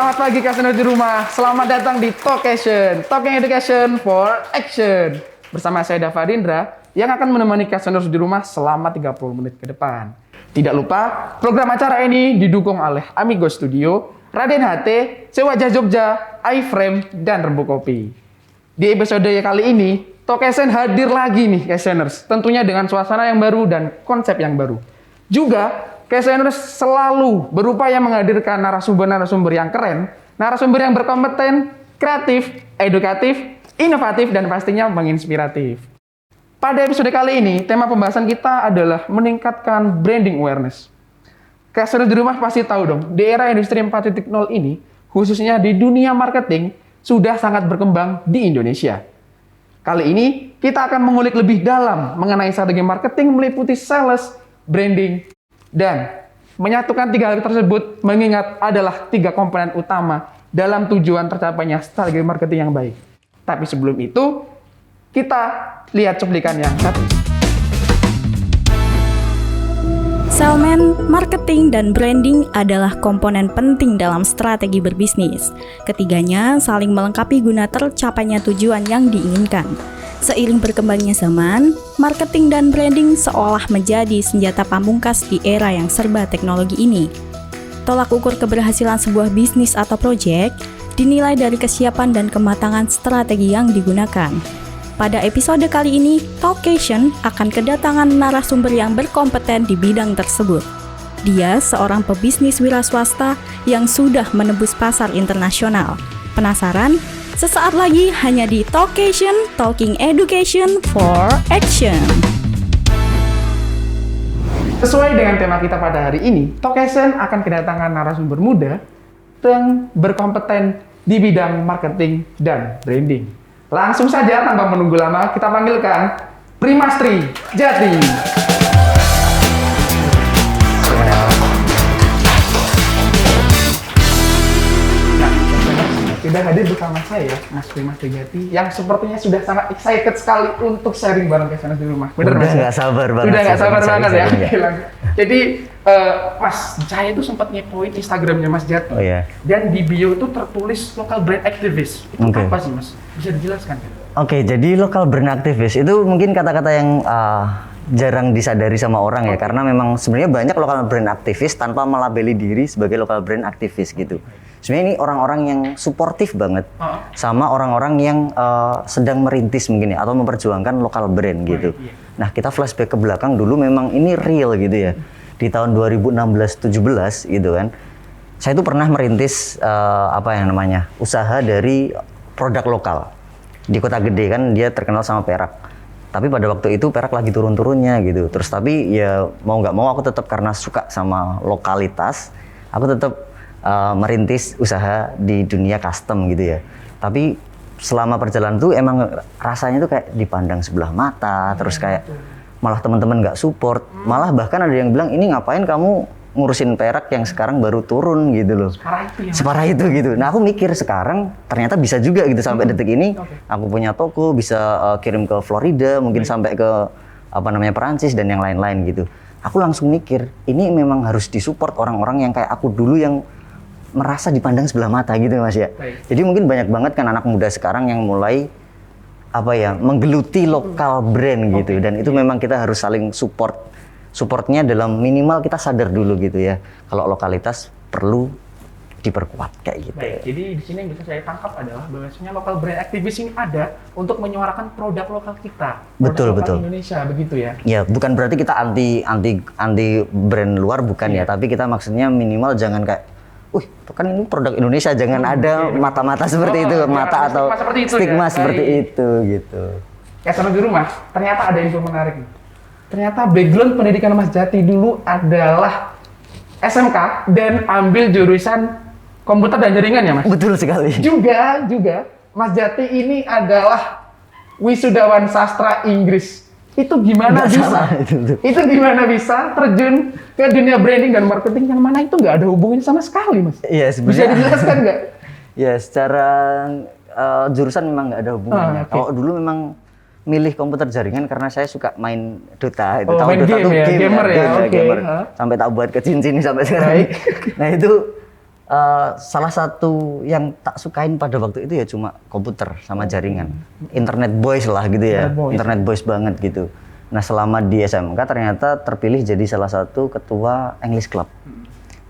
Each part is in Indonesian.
Selamat pagi Caseners di rumah. Selamat datang di Talkation, Talking Education for Action. Bersama saya Dava Rindra yang akan menemani Caseners di rumah selama 30 menit ke depan. Tidak lupa, program acara ini didukung oleh Amigo Studio, Raden HT, Sewajah Jogja, iFrame, dan Rembu Kopi. Di episode kali ini, Talkation hadir lagi nih Caseners, tentunya dengan suasana yang baru dan konsep yang baru. Juga Caseners selalu berupaya menghadirkan narasumber-narasumber yang keren, narasumber yang berkompeten, kreatif, edukatif, inovatif, dan pastinya menginspiratif. Pada episode kali ini, tema pembahasan kita adalah meningkatkan branding awareness. Caseners di rumah pasti tahu dong, di era industri 4.0 ini, khususnya di dunia marketing, sudah sangat berkembang di Indonesia. Kali ini, kita akan mengulik lebih dalam mengenai strategi marketing meliputi sales, branding, dan menyatukan tiga hal tersebut mengingat adalah tiga komponen utama dalam tujuan tercapainya strategi marketing yang baik. Tapi sebelum itu, kita lihat cuplikan yang satu. Salesman, marketing, dan branding adalah komponen penting dalam strategi berbisnis. Ketiganya saling melengkapi guna tercapainya tujuan yang diinginkan. Seiring berkembangnya zaman, marketing dan branding seolah menjadi senjata pamungkas di era yang serba teknologi ini. Tolak ukur keberhasilan sebuah bisnis atau proyek dinilai dari kesiapan dan kematangan strategi yang digunakan. Pada episode kali ini, Talkation akan kedatangan narasumber yang berkompeten di bidang tersebut. Dia seorang pebisnis wira swasta yang sudah menembus pasar internasional. Penasaran? Sesaat lagi hanya di Talkation, Talking Education for Action. Sesuai dengan tema kita pada hari ini, Talkation akan kedatangan narasumber muda yang berkompeten di bidang marketing dan branding. Langsung saja tanpa menunggu lama, kita panggilkan Primastri Jati. Sudah hadir bersama saya, Mas Primastri Jati, yang sepertinya sudah sangat excited sekali untuk sharing bareng Caseners di rumah. Bener Mas? Udah nggak sabar banget. Udah nggak sabar banget ya. Jadi Mas, saya itu sempat ngepoin Instagramnya Mas Jati. Oh iya. Dan di bio itu tertulis local brand activist. Itu Okay. apa sih Mas? Bisa dijelaskan kan? Oke, jadi local brand activist itu mungkin kata-kata yang jarang disadari sama orang ya, karena memang sebenarnya banyak local brand activist tanpa melabeli diri sebagai local brand activist gitu. Sebenarnya ini orang-orang yang suportif banget sama orang-orang yang sedang merintis mungkin ya, atau memperjuangkan local brand gitu. Nah, kita flashback ke belakang dulu, memang ini real gitu ya. Di tahun 2016-17 gitu kan, saya tuh pernah merintis usaha dari produk lokal. Di kota gede kan dia terkenal sama perak. Tapi pada waktu itu perak lagi turun-turunnya gitu. Terus tapi ya mau nggak mau aku tetap, karena suka sama lokalitas, aku tetap merintis usaha di dunia custom gitu ya. Tapi selama perjalanan tuh emang rasanya tuh kayak dipandang sebelah mata, terus kayak malah teman-teman nggak support, malah bahkan ada yang bilang, ini ngapain kamu ngurusin perak yang sekarang baru turun gitu loh. Separah itu gitu. Nah, aku mikir sekarang ternyata bisa juga gitu sampai detik ini. Aku punya toko, bisa kirim ke Florida, mungkin sampai ke Perancis dan yang lain-lain gitu. Aku langsung mikir, ini memang harus disupport orang-orang yang kayak aku dulu yang merasa dipandang sebelah mata gitu Mas ya. Jadi mungkin banyak banget kan anak muda sekarang yang mulai menggeluti lokal brand gitu, dan itu memang kita harus saling supportnya dalam minimal kita sadar dulu gitu ya, kalau lokalitas perlu diperkuat kayak gitu. Baik, jadi di sini yang bisa saya tangkap adalah bahwasanya local brand activist ini ada untuk menyuarakan produk lokal kita, produk lokal Indonesia, begitu ya? Ya, bukan berarti kita anti brand luar, bukan ya, tapi kita maksudnya minimal jangan kayak, itu kan ini produk Indonesia, jangan ada mata-mata seperti itu, mata atau stigma seperti itu gitu. Caseners di rumah, ternyata ada info menarik nih. Ternyata background pendidikan Mas Jati dulu adalah SMK dan ambil jurusan komputer dan jaringan ya Mas? Betul sekali. Juga Mas Jati ini adalah wisudawan sastra Inggris. Itu gimana Itu gimana bisa terjun ke dunia branding dan marketing yang mana itu nggak ada hubungannya sama sekali Mas? Iya, sebenarnya. Bisa dijelaskan nggak? Ya, secara jurusan memang nggak ada hubungannya. Kalau dulu memang milih komputer jaringan karena saya suka main Dota. Itu tahu main Dota game tuh ya? Gamer ya? Gamer. Sampai tak buat ke cincin sampai sekarang. Nah itu Salah satu yang tak sukain pada waktu itu ya cuma komputer sama jaringan. Internet boys lah gitu ya. Internet boys banget gitu. Nah selama di SMK ternyata terpilih jadi salah satu ketua English Club.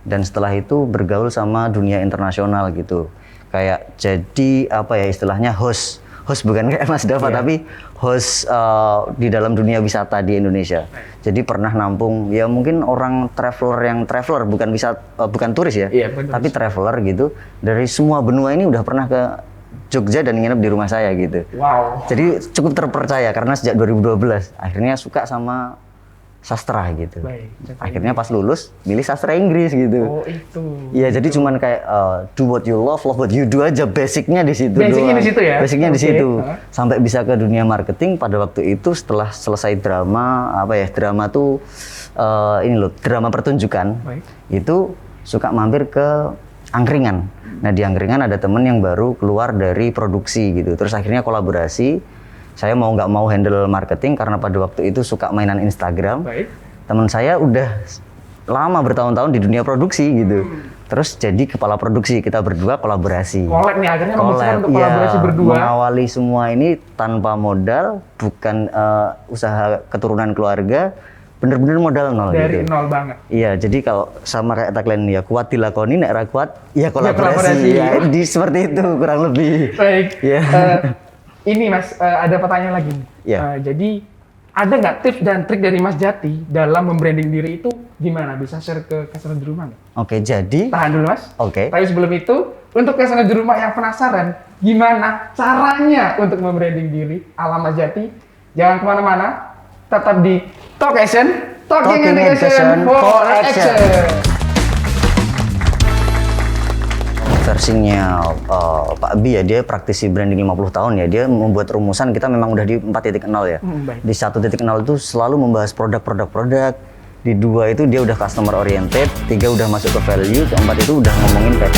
Dan setelah itu bergaul sama dunia internasional gitu. Kayak jadi apa ya istilahnya host bukan kayak Mas Dava tapi host di dalam dunia wisata di Indonesia. Jadi pernah nampung ya mungkin orang traveler bukan turis ya, tapi traveler gitu dari semua benua ini udah pernah ke Jogja dan nginep di rumah saya gitu. Wow. Jadi cukup terpercaya karena sejak 2012 akhirnya suka sama sastra gitu. Baik, akhirnya pas lulus milih sastra Inggris gitu. Oh itu. Iya jadi cuman kayak do what you love what you do aja basicnya di situ. Basicnya di situ ya. Basicnya di situ. Sampai bisa ke dunia marketing pada waktu itu setelah selesai drama drama tuh drama pertunjukan. Baik. Itu suka mampir ke angkringan. Nah di angkringan ada temen yang baru keluar dari produksi gitu. Terus akhirnya kolaborasi. Saya mau nggak mau handle marketing karena pada waktu itu suka mainan Instagram. Baik. Teman saya udah lama bertahun-tahun di dunia produksi gitu. Terus jadi kepala produksi, kita berdua kolaborasi. Collab nih akhirnya memutuskan untuk kolaborasi berdua. Mengawali semua ini tanpa modal, bukan usaha keturunan keluarga, bener-bener modal nol dari gitu. nol banget. Iya, jadi kalau sama kayak tagline ya kuat dilakoni, nek ra kuat ya kolaborasi. Ya, seperti itu kurang lebih. Baik. Ya. Ini Mas, ada pertanyaan lagi nih. Ya. Jadi ada nggak tips dan trik dari Mas Jati dalam membranding diri itu gimana? Bisa share ke customer di rumah nggak? Oke, jadi Tahan dulu Mas. Oke. Tapi sebelum itu, untuk customer di rumah yang penasaran gimana caranya untuk membranding diri ala Mas Jati, jangan kemana-mana, tetap di Talk Action, Talking Education for Action. Versinya Pak Bi ya, dia praktisi branding 50 tahun ya, dia membuat rumusan kita memang udah di 4.0 ya. Baik. Di 1.0 itu selalu membahas produk, di 2 itu dia udah customer oriented, 3 udah masuk ke value, 4 itu udah ngomongin kayak